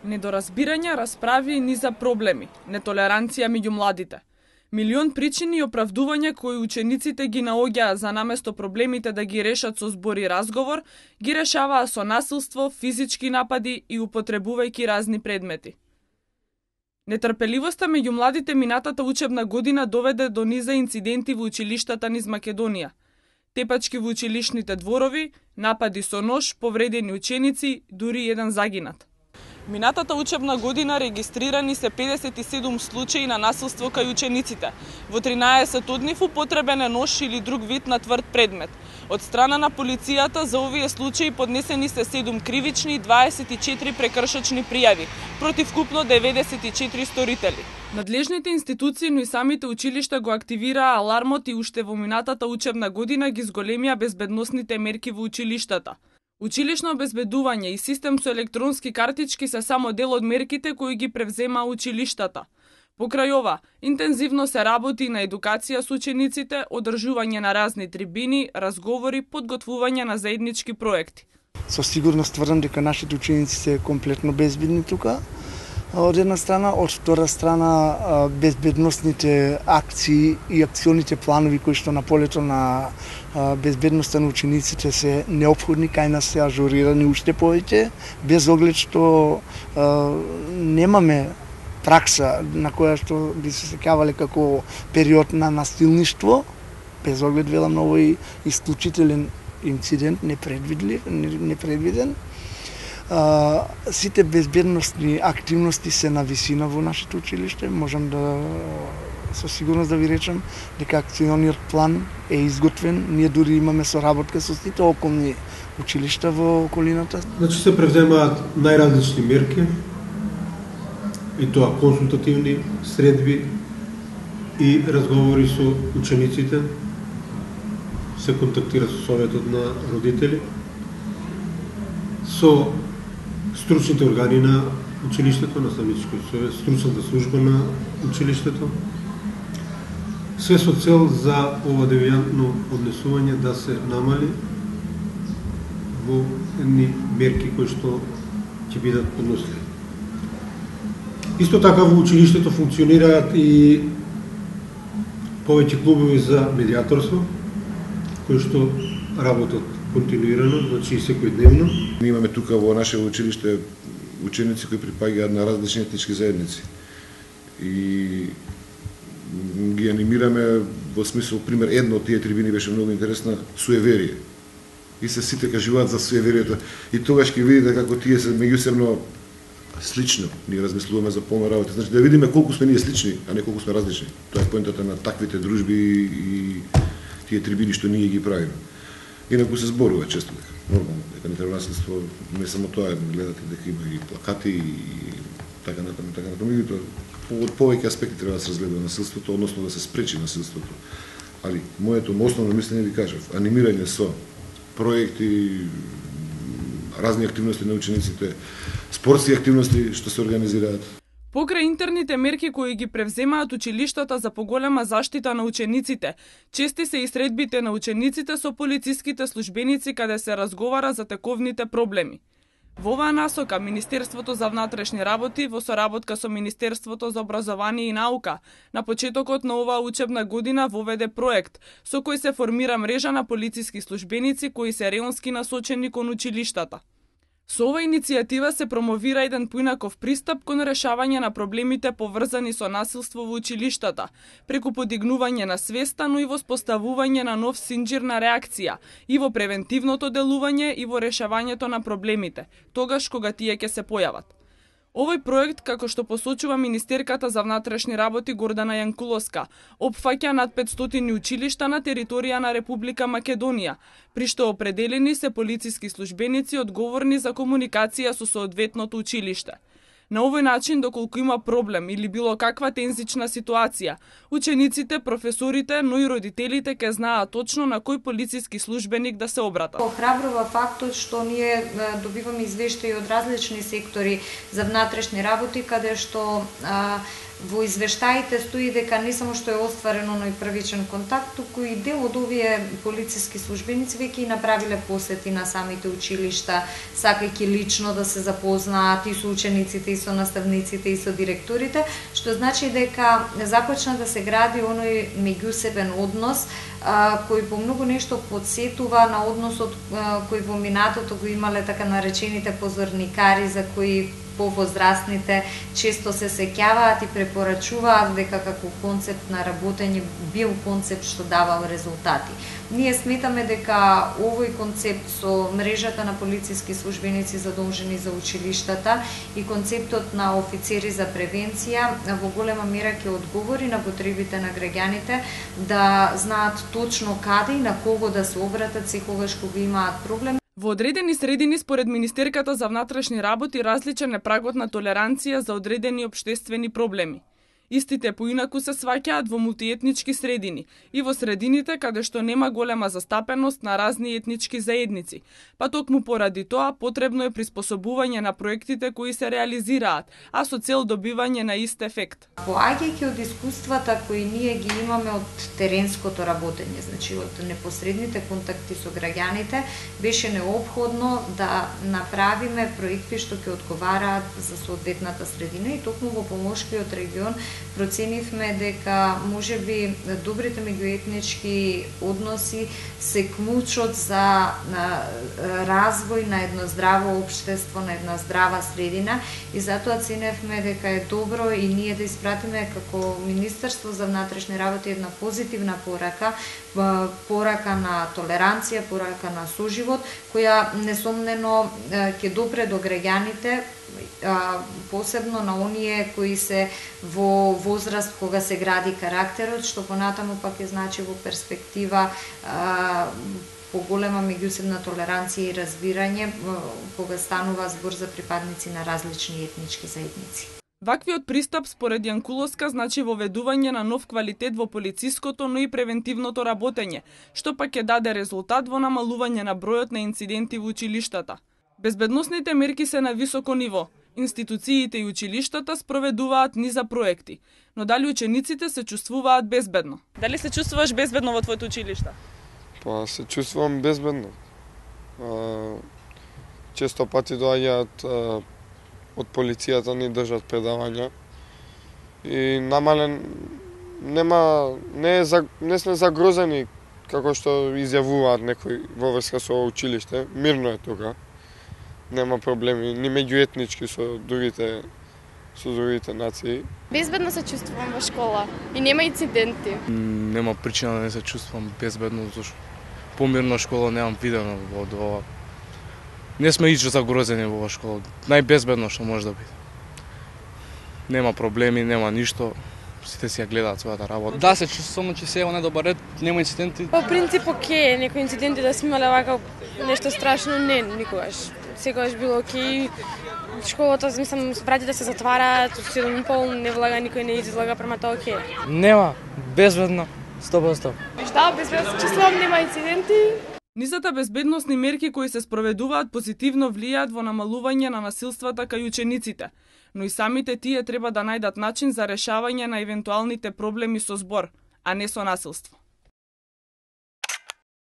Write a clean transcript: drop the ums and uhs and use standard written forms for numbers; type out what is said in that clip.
Недоразбирање, расправи и низа проблеми, нетолеранција меѓу младите. Милион причини и оправдувања кои учениците ги наоѓаа за наместо проблемите да ги решат со збор и разговор, ги решаваа со насилство, физички напади и употребувајќи разни предмети. Нетрпеливоста меѓу младите минатата учебна година доведе до низа инциденти во училиштата низ Македонија. Тепачки во училишните дворови, напади со нож, повредени ученици, дури еден загинат. Минатата учебна година регистрирани се 57 случаи на насилство кај учениците. Во 13 од нив употребен е нож или друг вид на тврд предмет. Од страна на полицијата за овие случаи поднесени се 7 кривични и 24 прекршочни пријави, против вкупно 94 сторители. Надлежните институции, но и самите училишта го активираа алармот и уште во минатата учебна година ги зголемија безбедносните мерки во училиштата. Училишно обезбедување и систем со електронски картички се само дел од мерките кои ги превземаа училиштата. Покрај ова, интензивно се работи на едукација со учениците, одржување на разни трибини, разговори, подготвување на заеднички проекти. Со сигурност тврдам дека нашите ученици се комплетно безбедни тука. Од една страна, од втора страна, безбедносните акции и акционите планови кои што на полето на безбедноста на учениците се неопходни, кај нас се ажурирани уште повеќе, без оглед што немаме пракса на која што би се сеќавале како период на насилништво, без оглед велам на овој исклучителен инцидент непредвиден. Сите безбедносни активности се на висина во нашето училиште. Можам да со сигурност да ви речам дека акциониот план е изготвен. Ние дури имаме соработка со сите околни училишта во околината. Значи се превземаат најразлични мерки, и тоа консултативни средби и разговори со учениците. Се контактира со советот на родители, со стручните органи на училиштето, на наставничкиот совет, стручната служба на училиштето, се со цел за ова девијантно однесување да се намали во едни мерки кои што ќе бидат подносени. Исто така во училиштето функционираат и повеќе клубови за медиаторство, кои што работат континуирано, значи секојдневно. Ние имаме тука во наше училиште ученици кои припаѓаат на различни етнички заедници. И ги анимираме во смисол, пример, една од тие трибини беше многу интересна, суеверие. И се сите кажуваат за суеверието. И тогаш ќе видите како тие се меѓусебно слично. Ние размислуваме за полна работа. Значи да видиме колку сме ние слични, а не колку сме различни. Тоа е поентата на таквите дружби и тие трибини што ние ги правиме. Инаку се зборува често дека нормално, дека не треба насилство, не само тоа, гледате дека има и плакати и така натаму, меѓутоа од повеќе аспекти треба да се разгледа насилството, односно да се спречи насилството. Али моето основно мислење ви кажав, анимирање со проекти, разни активности на учениците, спортски активности што се организираат. Покрај интерните мерки кои ги превземаат училиштата за поголема заштита на учениците, чести се и средбите на учениците со полициските службеници каде се разговара за тековните проблеми. Во оваа насока, Министерството за внатрешни работи во соработка со Министерството за образование и наука на почетокот на оваа учебна година воведе проект со кој се формира мрежа на полициски службеници кои се реонски насочени кон училиштата. Со ова иницијатива се промовира еден поинаков пристап кон решавање на проблемите поврзани со насилство во училиштата, преку подигнување на свеста, но и во споставување на нов синџир на реакција, и во превентивното делување и во решавањето на проблемите, тогаш кога тие ќе се појават. Овој проект, како што посочува министерката за внатрешни работи Гордана Јанкуловска, опфаќа над 500 училишта на територија на Република Македонија, при што определени се полициски службеници одговорни за комуникација со соодветното училиште. На овој начин, доколку има проблем или било каква тензична ситуација, учениците, професорите, но и родителите ќе знаат точно на кој полициски службеник да се обратат. Охрабрува фактот што ние добиваме извештаи од различни сектори за внатрешни работи, каде што Во извештаите стои дека не само што е остварено, но и првичен контакт, туку и дел од овие полициски службеници веќе и направиле посети на самите училишта, сакајќи лично да се запознаат и со учениците, и со наставниците, и со директорите, што значи дека започна да се гради оној меѓусебен однос, кој по многу нешто подсетува на односот кој во минатото го имале така наречените позорникари, за кои повозрастните често се сеќаваат и препорачуваат дека како концепт на работење бил концепт што давал резултати. Ние сметаме дека овој концепт со мрежата на полициски службеници задолжени за училиштата и концептот на офицери за превенција во голема мера ќе одговори на потребите на граѓаните да знаат точно каде и на кого да се обратат секогаш кога имаат проблем. Во одредени средини според Министерката за внатрешни работи различен е прагот на толеранција за одредени општествени проблеми. Истите поинаку се сваќаат во мултиетнички средини и во средините каде што нема голема застапеност на разни етнички заедници, па токму поради тоа потребно е приспособување на проектите кои се реализираат, а со цел добивање на ист ефект. Поаѓајќи од искуствата кои ние ги имаме од теренското работење, значи од непосредните контакти со граѓаните, беше неопходно да направиме проекти што ќе одговараат за соодветната средина и токму во Поморскиот регион проценивме дека можеби добрите меѓуетнички односи се клучот за развој на едно здраво општество, на една здрава средина и затоа ценевме дека е добро и ние да испратиме како Министерство за внатрешни работи една позитивна порака на толеранција, порака на соживот, која несомнено ќе допре до граѓаните, посебно на оние кои се во возраст кога се гради карактерот, што понатаму пак е значи во перспектива поголема меѓусебна толеранција и разбирање кога станува збор за припадници на различни етнички заедници. Ваквиот пристап според Јанкуловска значи воведување на нов квалитет во полициското, но и превентивното работење, што пак ќе даде резултат во намалување на бројот на инциденти во училиштата. Безбедносните мерки се на високо ниво. Институциите и училиштата спроведуваат низа проекти, но дали учениците се чувствуваат безбедно? Дали се чувствуваш безбедно во твоето училиште? Па се чувствувам безбедно. Често пати доаѓаат од полицијата ни држат предавања и намален не сме загрозени како што изјавуваат некои во врска со училиште. Мирно е тука. Нема проблеми ни меѓуетнички со другите нации. Безбедно се чувствувам во школа и нема инциденти. Нема причина да не се чувствувам безбедно, зашто помирно школа немам видено во ова. Не сме ичо загрозени во школа. Најбезбедно што може да биде. Нема проблеми, нема ништо. Сите си ја гледаат својата работа. Да, се чувствувам че се е на добар ред, нема инциденти. По принцип окей, некои инциденти да сме имале вака нешто страшно, не, никогаш. Секогаш било окей. Школата, мислам, врати да се затвараат, 7:30 не влага, никој не излага, према тоа окей. Нема, безбедно, 100%. Да, безбедно се чувствувам, нема инциденти. Низата безбедносни мерки кои се спроведуваат позитивно влијаат во намалување на насилствата кај учениците, но и самите тие треба да најдат начин за решавање на евентуалните проблеми со збор, а не со насилство.